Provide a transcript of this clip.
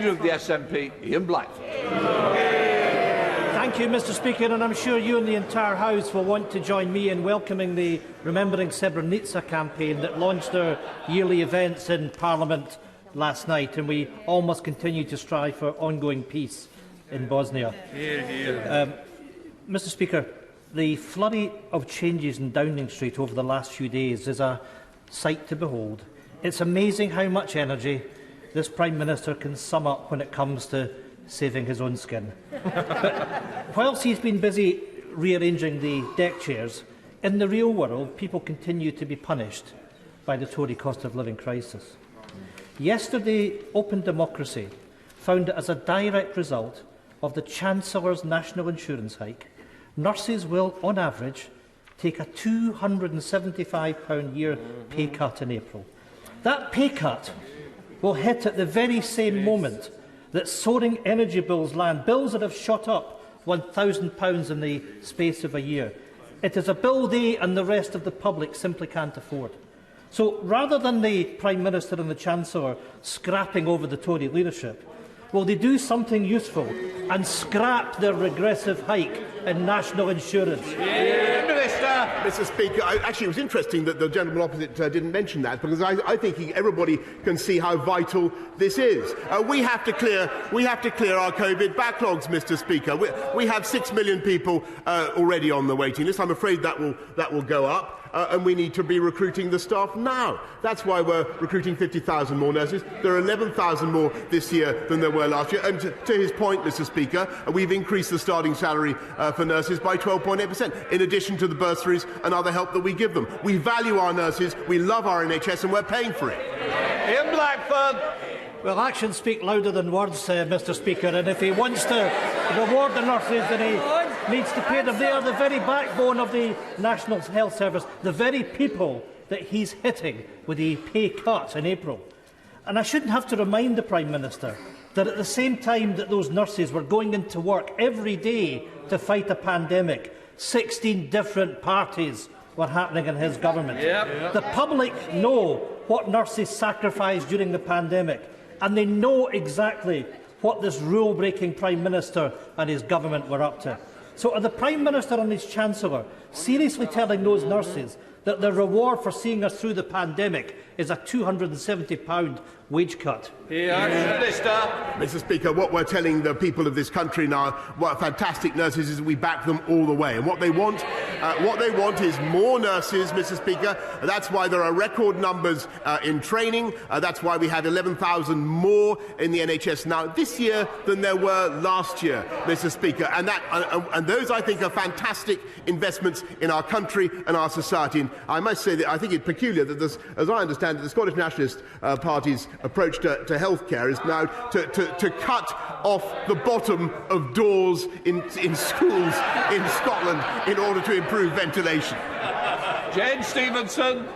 Of the SNP, Ian Blackford. Thank you, Mr Speaker, and I'm sure you and the entire House will want to join me in welcoming the Remembering Srebrenica campaign that launched their yearly events in Parliament last night, and we all must continue to strive for ongoing peace in Bosnia. Mr Speaker, the flurry of changes in Downing Street over the last few days is a sight to behold. It's amazing how much energy this Prime Minister can sum up when it comes to saving his own skin. But whilst he's been busy rearranging the deck chairs, in the real world, people continue to be punished by the Tory cost of living crisis. Yesterday, Open Democracy found that as a direct result of the Chancellor's national insurance hike, nurses will, on average, take a £275 year pay cut in April. That pay cut will hit at the very same moment that soaring energy bills land, bills that have shot up £1,000 in the space of a year. It is a bill they and the rest of the public simply can't afford. So rather than the Prime Minister and the Chancellor scrapping over the Tory leadership, will they do something useful and scrap their regressive hike in national insurance? Mr Speaker, actually it was interesting that the gentleman opposite didn't mention that, because I think everybody can see how vital this is. We have to clear our COVID backlogs, Mr Speaker. We have 6 million people already on the waiting list. I'm afraid that will go up. And we need to be recruiting the staff now. That's why we're recruiting 50,000 more nurses. There are 11,000 more this year than there were last year. And to his point, Mr Speaker, we've increased the starting salary for nurses by 12.8%, in addition to the bursaries and other help that we give them. We value our nurses, we love our NHS, and we're paying for it. Ian Blackford. Well, actions speak louder than words, Mr Speaker, and if he wants to reward the nurses, then he needs to pay them. They are the very backbone of the National Health Service, the very people that he's hitting with the pay cut in April. And I shouldn't have to remind the Prime Minister that at the same time that those nurses were going into work every day to fight a pandemic, 16 different parties were happening in his government. The public know what nurses sacrificed during the pandemic, and they know exactly what this rule-breaking Prime Minister and his government were up to. So are the Prime Minister and his Chancellor seriously telling those nurses that the reward for seeing us through the pandemic is a £270 wage cut? Mr Speaker, what we're telling the people of this country now, what fantastic nurses, is that we back them all the way. And what they want is more nurses, Mr Speaker. That's why there are record numbers in training. That's why we have 11,000 more in the NHS now this year than there were last year, Mr Speaker. And those, I think, are fantastic investments in our country and our society. And I must say that I think it's peculiar that this, as I understand it, the Scottish Nationalist Party's approach to healthcare is now to cut off the bottom of doors in schools in Scotland in order to improve ventilation. Jane Stevenson.